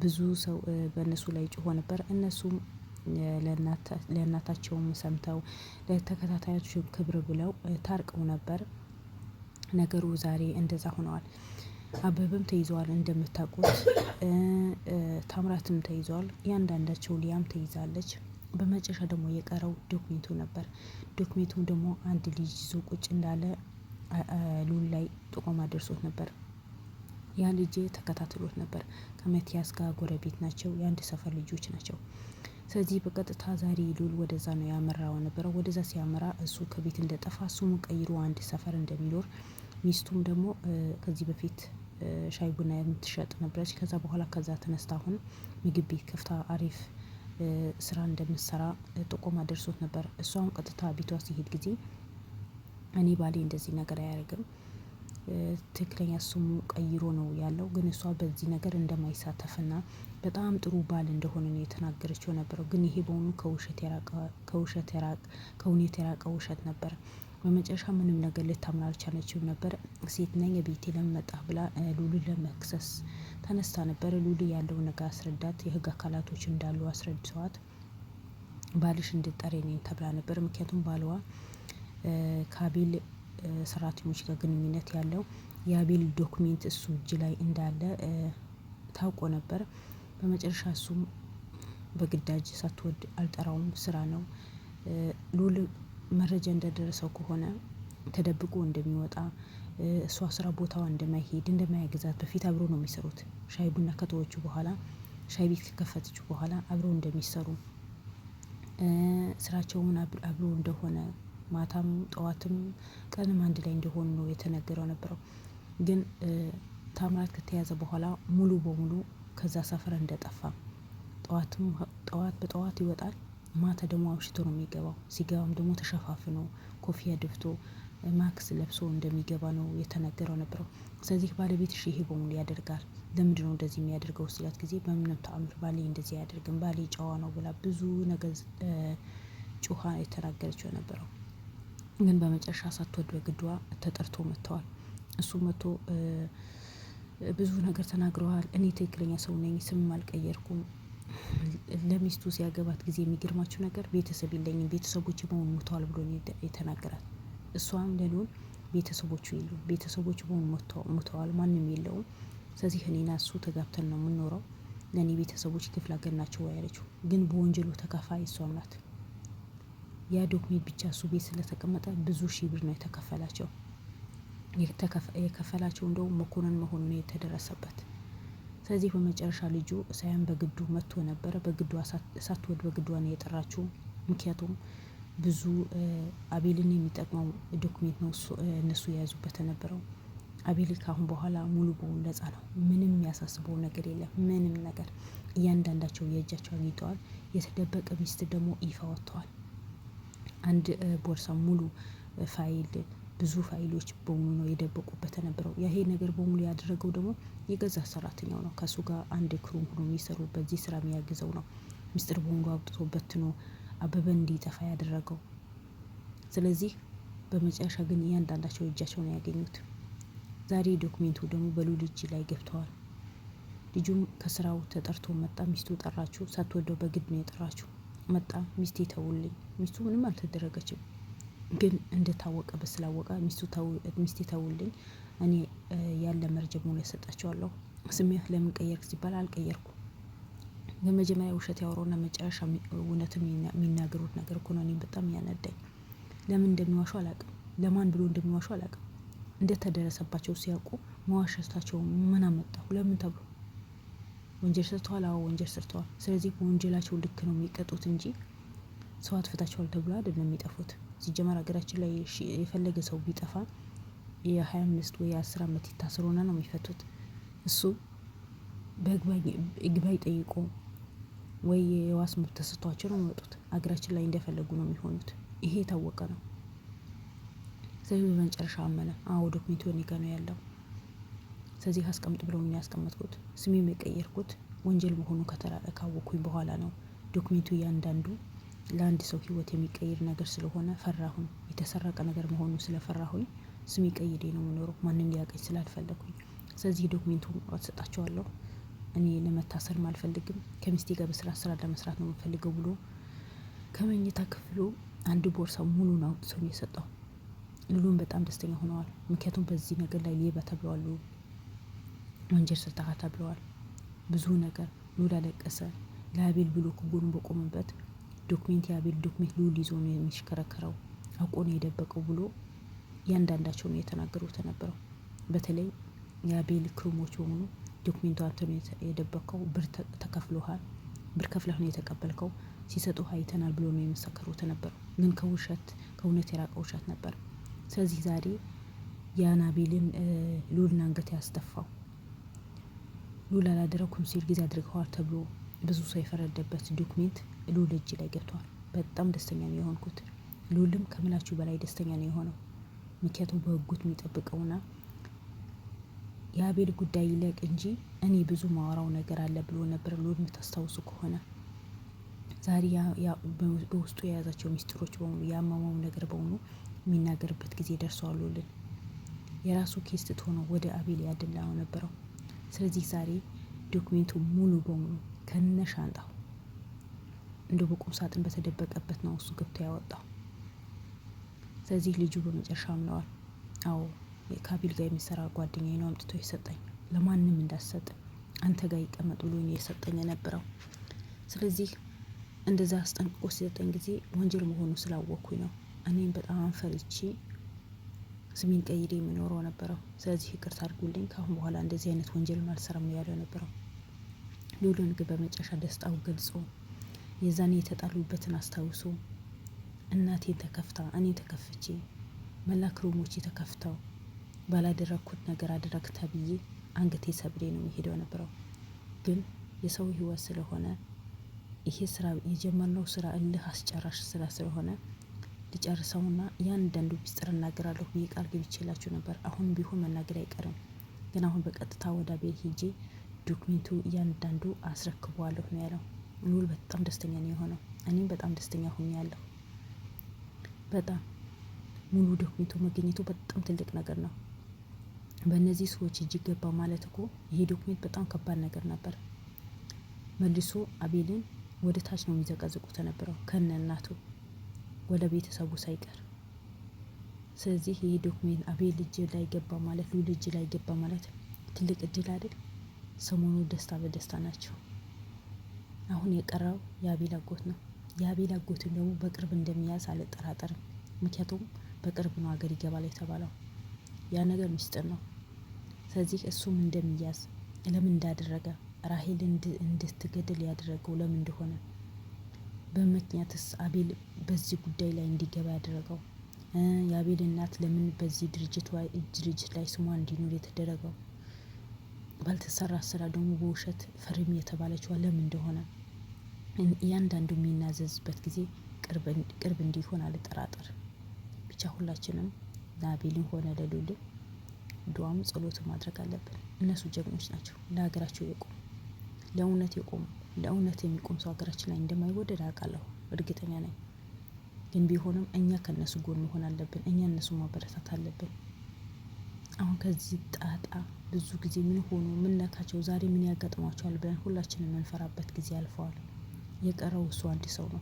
ብዙ ሰው በእነሱ ላይ ጮሆ ነበር። እነሱም ለእናታቸውም ሰምተው ለተከታታዮቹ ክብር ብለው ታርቀው ነበር። ነገሩ ዛሬ እንደዛ ሆነዋል። አበበም ተይዘዋል እንደምታውቁት፣ ታምራትም ተይዘዋል። እያንዳንዳቸው ሊያም ተይዛለች። በመጨረሻ ደግሞ የቀረው ዶክሜንቱ ነበር። ዶክሜንቱም ደግሞ አንድ ልጅ ይዞ ቁጭ እንዳለ ሉል ላይ ጥቆማ ደርሶት ነበር። ያ ልጅ ተከታትሎት ነበር። ከመቲያስ ጋር ጎረቤት ናቸው። የአንድ ሰፈር ልጆች ናቸው። ስለዚህ በቀጥታ ዛሬ ሉል ወደዛ ነው ያመራው ነበረው። ወደዛ ሲያመራ እሱ ከቤት እንደጠፋ ስሙ ቀይሮ አንድ ሰፈር እንደሚኖር፣ ሚስቱም ደግሞ ከዚህ በፊት ሻይ ቡና የምትሸጥ ነበረች። ከዛ በኋላ ከዛ ተነስታ አሁን ምግብ ቤት ከፍታ አሪፍ ስራ እንደምትሰራ ጥቆማ ደርሶት ነበር። እሷም ቀጥታ ቤቷ ሲሄድ ጊዜ እኔ ባሌ እንደዚህ ነገር አያደርግም፣ ትክክለኛ ስሙ ቀይሮ ነው ያለው፣ ግን እሷ በዚህ ነገር እንደማይሳተፍና በጣም ጥሩ ባል እንደሆነ ነው የተናገረችው ነበረው። ግን ይሄ በሆኑ ከእውነት የራቀ ውሸት ነበር። በመጨረሻ ምንም ነገር ልታምን አልቻለችም ነበር። ሴት ነኝ ቤቴ ለምን መጣህ ብላ ሉልን ለመክሰስ ተነስታ ነበር። ሉል ያለው ነገር አስረዳት፣ የህግ አካላቶች እንዳሉ አስረድተዋት ባልሽ እንድጠሪ ነኝ ተብላ ነበር። ምክንያቱም ባልዋ ከአቤል ሰራተኞች ጋር ግንኙነት ያለው የአቤል ዶክሜንት እሱ እጅ ላይ እንዳለ ታውቆ ነበር። በመጨረሻ እሱም በግዳጅ ሳትወድ አልጠራውም፣ ስራ ነው። ሉል መረጃ እንደደረሰው ከሆነ ተደብቆ እንደሚወጣ፣ እሷ ስራ ቦታዋ እንደማይሄድ እንደማያግዛት፣ በፊት አብሮ ነው የሚሰሩት። ሻይ ቡና ከተወቹ በኋላ ሻይ ቤት ከከፈተች በኋላ አብሮ እንደሚሰሩ፣ ስራቸውን አብሮ እንደሆነ፣ ማታም ጠዋትም ቀንም አንድ ላይ እንደሆኑ ነው የተነገረው ነበረው። ግን ታምራት ከተያዘ በኋላ ሙሉ በሙሉ ከዛ ሰፈር እንደጠፋ፣ በጠዋት ይወጣል፣ ማታ ደግሞ አምሽቶ ነው የሚገባው። ሲገባም ደግሞ ተሸፋፍኖ ኮፊያ ደፍቶ ማክስ ለብሶ እንደሚገባ ነው የተነገረው ነበረው። ስለዚህ ባለቤትሽ ይሄ በሙሉ ያደርጋል፣ ለምንድነው እንደዚህ የሚያደርገው ሲላት ጊዜ በምንም ተአምር ባሌ እንደዚህ አያደርግም፣ ባሌ ጨዋ ነው ብላ ብዙ ነገር ጩሃ የተናገረችው ነበረው። ግን በመጨረሻ ሳትወድ በግዷ ተጠርቶ መጥተዋል። እሱ መጥቶ ብዙ ነገር ተናግረዋል። እኔ ትክክለኛ ሰው ነኝ፣ ስምም አልቀየርኩም። ለሚስቱ ሲያገባት ጊዜ የሚገርማችሁ ነገር ቤተሰብ የለኝም፣ ቤተሰቦች በሙሉ ሞተዋል ብሎ የተናገራት። እሷም ለሉል ቤተሰቦቹ የሉም፣ ቤተሰቦቹ በሙሉ ሞተዋል፣ ማንም የለውም። ስለዚህ እኔና እሱ ተጋብተን ነው የምንኖረው፣ ለእኔ ቤተሰቦች ክፍለ ሀገር ናቸው ያለችው። ግን በወንጀሉ ተካፋይ እሷም ናት። ያ ዶክሜንት ብቻ እሱ ቤት ስለተቀመጠ ብዙ ሺህ ብር ነው የተከፈላቸው። የከፈላቸው እንደውም መኮንን መሆኑን የተደረሰበት። ስለዚህ በመጨረሻ ልጁ ሳያን በግዱ መጥቶ ነበረ። በግዱ ሳትወድ በግዷ ነው የጠራችው። ምክንያቱም ብዙ አቤልን የሚጠቅመው ዶክሜንት ነው እነሱ የያዙበት የነበረው። አቤል ካሁን በኋላ ሙሉ በሙሉ ነጻ ነው። ምንም የሚያሳስበው ነገር የለም። ምንም ነገር እያንዳንዳቸው የእጃቸው አግኝተዋል። የተደበቀ ሚስት ደግሞ ይፋ ወጥተዋል። አንድ ቦርሳ ሙሉ ፋይል፣ ብዙ ፋይሎች በሙሉ ነው የደበቁበት የነበረው። ይሄ ነገር በሙሉ ያደረገው ደግሞ የገዛ ሰራተኛው ነው። ከሱ ጋር አንድ ክሩም ሆኖ የሚሰሩ በዚህ ስራ የሚያግዘው ነው። ሚስጥር በሙሉ አውጥቶ በትኖ አበበን እንዲጠፋ ያደረገው። ስለዚህ በመጨረሻ ግን እያንዳንዳቸው እጃቸው ነው ያገኙት። ዛሬ ዶክሜንቱ ደግሞ በሉል እጅ ላይ ገብተዋል። ልጁም ከስራው ተጠርቶ መጣ። ሚስቱ ጠራችው። ሳትወደው በግድ ነው የጠራችው። መጣ። ሚስቴ ተውልኝ። ሚስቱ ምንም አልተደረገችም። ግን እንደታወቀበት ስላወቀ ሚስቴ ተውልኝ፣ እኔ ያለ መረጃ ሙሉ ያሰጣቸዋለሁ። ስሜት ለምን ቀየርክ ሲባል አልቀየርኩም። በመጀመሪያ ውሸት ያወራውና መጨረሻ እውነትም የሚናገሩት ነገር እኮ ነው እኔም በጣም ያናዳኝ። ለምን እንደሚዋሹ አላውቅም። ለማን ብሎ እንደሚዋሹ አላውቅም። እንደተደረሰባቸው ሲያውቁ መዋሸታቸው ምን አመጣው? ለምን ተብሎ ወንጀል ሰርተዋል። አዎ ወንጀል ሰርተዋል። ስለዚህ በወንጀላቸው ልክ ነው የሚቀጡት እንጂ ሰው አጥፍታቸዋል ተብሎ አይደለም የሚጠፉት። ሲጀመር ሀገራችን ላይ የፈለገ ሰው ቢጠፋ የ25 ወይ 10 አመት ይታሰሩና ነው የሚፈቱት። እሱ በይግባኝ ጠይቆ ወይ የዋስ መብት ተሰጥቷቸው ነው የሚወጡት። ሀገራችን ላይ እንደፈለጉ ነው የሚሆኑት። ይሄ የታወቀ ነው። ስለዚህ በመጨረሻ አመነ። አዎ ዶክሜንቱ እኔ ጋር ነው ያለው። ስለዚህ አስቀምጥ ብለው ነው ያስቀመጥኩት። ስሜም የቀየርኩት ወንጀል መሆኑ ካወቅኩኝ በኋላ ነው። ዶክሜንቱ እያንዳንዱ ለአንድ ሰው ህይወት የሚቀይር ነገር ስለሆነ ፈራሁኝ። የተሰረቀ ነገር መሆኑ ስለፈራሁኝ ስሜ ቀይሬ ነው የምኖረው፣ ማንም ሊያውቀኝ ስላልፈለኩኝ። ስለዚህ ዶክሜንቱ አሰጣቸዋለሁ። እኔ ለመታሰርም አልፈልግም፣ ከሚስቴ ጋር በስርዓት ስራ ለመስራት ነው የምፈልገው ብሎ ከመኝታ ክፍሉ አንድ ቦርሳ ሙሉን አውጥቶ ነው የሰጠው። ሉሉን በጣም ደስተኛ ሆነዋል። ምክንያቱም በዚህ ነገር ላይ ሌባ ተብለዋል፣ ወንጀል ሰርተሃል ተብለዋል። ብዙ ነገር ሉል አለቀሰ። ለአቤል ብሎ ከጎኑ በቆመበት ዶክሜንት የአቤል ዶክሜንት ሉል ይዞ ነው የሚሽከረከረው፣ አውቆ ነው የደበቀው ብሎ እያንዳንዳቸው ነው የተናገሩት ነበረው። በተለይ የአቤል ክሩሞች በሙሉ ዶክሜንቱ አንተ ነው የደበቀው፣ ብር ተከፍሎሃል፣ ብር ከፍለህ ነው የተቀበልከው፣ ሲሰጡ አይተናል ብሎ ነው የመሰከሩት ነበረው። ግን ከውሸት ከእውነት የራቀ ውሸት ነበር። ስለዚህ ዛሬ ያን አቤልን ሉልን አንገት ያስደፋው ሉል አላደረኩም ሲል ጊዜ አድርገዋል ተብሎ ብዙ ሰው የፈረደበት ዶክሜንት ሉል እጅ ላይ ገብቷል። በጣም ደስተኛ ነው የሆንኩት። ሉልም ከምላችሁ በላይ ደስተኛ ነው የሆነው። ምክንያቱም በህጉት የሚጠብቀውና የአቤል ጉዳይ ይለቅ እንጂ እኔ ብዙ ማወራው ነገር አለ ብሎ ነበር ሉል የምታስታውሱ ከሆነ። ዛሬ በውስጡ የያዛቸው ሚስጥሮች በሙሉ ያመመው ነገር በሙሉ የሚናገርበት ጊዜ ደርሰዋል። ሉልን የራሱ ኬስ ትቶ ነው ወደ አቤል ያደላው ነበረው። ስለዚህ ዛሬ ዶክሜንቱ ሙሉ በሙሉ ከነ ሻንጣው እንደ በቁም ሳጥን በተደበቀበት ነው እሱ ገብቶ ያወጣው። ስለዚህ ልጁ በመጨረሻ አምነዋል። አዎ ከአቤል ጋር የሚሰራ ጓደኛዬ ነው አምጥቶ የሰጠኝ፣ ለማንም እንዳሰጥ አንተ ጋር ይቀመጥ ብሎ ነው የሰጠኝ የነበረው። ስለዚህ እንደዛ አስጠንቅቆ ሲሰጠኝ ጊዜ ወንጀል መሆኑ ስላወቅኩኝ ነው እኔም በጣም ፈርቼ ስሜን ቀይሬ የምኖረው ነበረው። ስለዚህ ይቅርታ አድርጉልኝ፣ ካሁን በኋላ እንደዚህ አይነት ወንጀልን አልሰራም ነው ያለው ነበረው። ሉልን ግን በመጨረሻ ደስታው ገልጾ የዛኔ የተጣሉበትን አስታውሶ እናቴን ተከፍታ እኔ ተከፍቼ መላ ክሮሞቼ ተከፍተው ባላደረግኩት ነገር አደረግ ተብዬ አንገቴ ሰብሬ ነው የሚሄደው ነበረው። ግን የሰው ህይወት ስለሆነ ይሄ ስራ የጀመርነው ስራ እልህ አስጨራሽ ስራ ስለሆነ ልጨርሰውና እያንዳንዱ ሚስጥር እናገራለሁ ብዬ ቃል ገብቼላችሁ ነበር። አሁን ቢሆን መናገር አይቀርም። ግን አሁን በቀጥታ ወደ አቤል ሄጄ ዶክሜንቱ እያንዳንዱ አስረክበዋለሁ ነው ያለው። ሉል በጣም ደስተኛ ነው የሆነው። እኔም በጣም ደስተኛ ሆኛለሁ። በጣም ሙሉ ዶክሜንቱ መገኘቱ በጣም ትልቅ ነገር ነው። በእነዚህ ሰዎች እጅ ገባ ማለት እኮ ይሄ ዶክሜንት በጣም ከባድ ነገር ነበር። መልሶ አቤልን ወደ ታች ነው የሚዘቀዝቁት ነበረው ከነ እናቱ ወደ ቤተሰቡ ሳይቀር። ስለዚህ ይሄ ዶክሜንት አቤል እጅ ላይ ገባ ማለት ሉል እጅ ላይ ገባ ማለት ትልቅ እድል አይደል? ሰሞኑ ደስታ በደስታ ናቸው። አሁን የቀረው የአቤል አጎት ነው። የአቤል አጎትን ደግሞ በቅርብ እንደሚያዝ አልጠራጠርም። ምክንያቱም በቅርብ ነው ሀገር ይገባል የተባለው። ያ ነገር ምስጢር ነው። ስለዚህ እሱም እንደሚያዝ ለምን እንዳደረገ ራሄል እንድትገድል ያደረገው ለምን እንደሆነ በምክንያትስ አቤል በዚህ ጉዳይ ላይ እንዲገባ ያደረገው የአቤል እናት ለምን በዚህ ድርጅት ላይ ስሟ እንዲኖር የተደረገው ባልተሰራ ስራ ደግሞ በውሸት ፈርም የተባለችዋ ለምን እንደሆነ እያንዳንዱ የሚናዘዝበት ጊዜ ቅርብ እንዲሆን አልጠራጠር። ብቻ ሁላችንም ለአቤልም ሆነ ለሉል ዱዓም ጸሎት ማድረግ አለብን። እነሱ ጀግኖች ናቸው። ለሀገራቸው የቆሙ ለእውነት የቆሙ ለእውነት የሚቆም ሰው ሀገራችን ላይ እንደማይወደድ አውቃለሁ፣ እርግጠኛ ነኝ። ግን ቢሆንም እኛ ከነሱ ጎን መሆን አለብን። እኛ እነሱ ማበረታት አለብን። አሁን ከዚህ ጣጣ ብዙ ጊዜ ምን ሆኑ ምን ነካቸው ዛሬ ምን ያጋጥሟቸዋል ብለን ሁላችንም የምንፈራበት ጊዜ አልፈዋል። የቀረው እሱ አንድ ሰው ነው።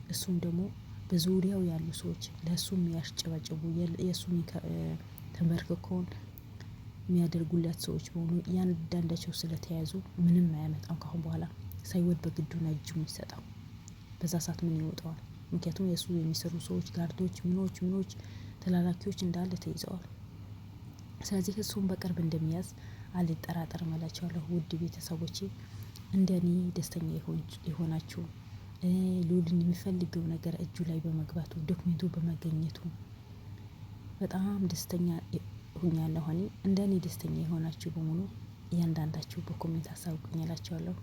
እሱም ደግሞ በዙሪያው ያሉ ሰዎች ለእሱ የሚያስጨበጭቡ የእሱ ተንበርክኮን የሚያደርጉለት ሰዎች በሆኑ እያንዳንዳቸው ስለተያዙ ምንም አያመጣም። ካሁን በኋላ ሳይወድ በግዱ ነው እጁ የሚሰጠው። በዛ ሰዓት ምን ይወጣዋል? ምክንያቱም የእሱ የሚሰሩ ሰዎች ጋርዶች፣ ምኖች ተላላኪዎች እንዳለ ተይዘዋል። ስለዚህ እሱን በቅርብ እንደሚያዝ አልጠራጠርም እላቸዋለሁ። ውድ ቤተሰቦቼ እንደኔ ደስተኛ የሆናችሁ ሉልን የሚፈልገው ነገር እጁ ላይ በመግባቱ ዶክሜንቱ በመገኘቱ በጣም ደስተኛ ሁኛለሁ። እኔ እንደኔ ደስተኛ የሆናችሁ በሙሉ እያንዳንዳችሁ በኮሜንት አሳውቁኝ እላቸዋለሁ።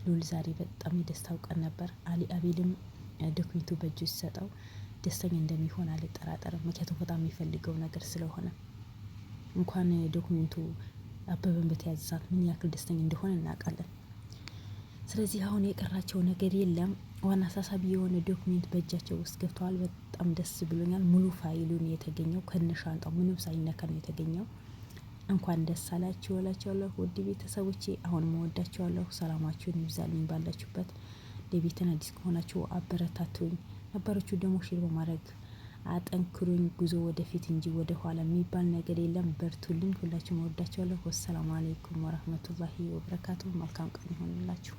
ሉል ዛሬ በጣም የደስታው ቀን ነበር። አቤልም ዶክሜንቱ በእጁ ሲሰጠው ደስተኛ እንደሚሆን አልጠራጠርም። ምክንያቱም በጣም የሚፈልገው ነገር ስለሆነ እንኳን ዶክሜንቱ አበበን በተያዘ ሰዓት ምን ያክል ደስተኛ እንደሆነ እናውቃለን። ስለዚህ አሁን የቀራቸው ነገር የለም። ዋና አሳሳቢ የሆነ ዶክሜንት በእጃቸው ውስጥ ገብተዋል። በጣም ደስ ብሎኛል። ሙሉ ፋይሉን የተገኘው ከነሻንጣው ምንም ሳይነካ ነው የተገኘው። እንኳን ደስ አላችሁ እላችኋለሁ ውድ ቤተሰቦቼ። አሁንም እወዳችኋለሁ። ሰላማችሁን ይብዛልኝ ባላችሁበት። ለቤትን አዲስ ከሆናችሁ አበረታቱኝ፣ ነባሮቹ ደግሞ ሼር በማድረግ አጠንክሩኝ። ጉዞ ወደፊት እንጂ ወደ ኋላ የሚባል ነገር የለም። በርቱልኝ። ሁላችሁም እወዳችኋለሁ። ወሰላሙ አለይኩም ወራህመቱላሂ ወበረካቱ። መልካም ቀን ይሆንላችሁ።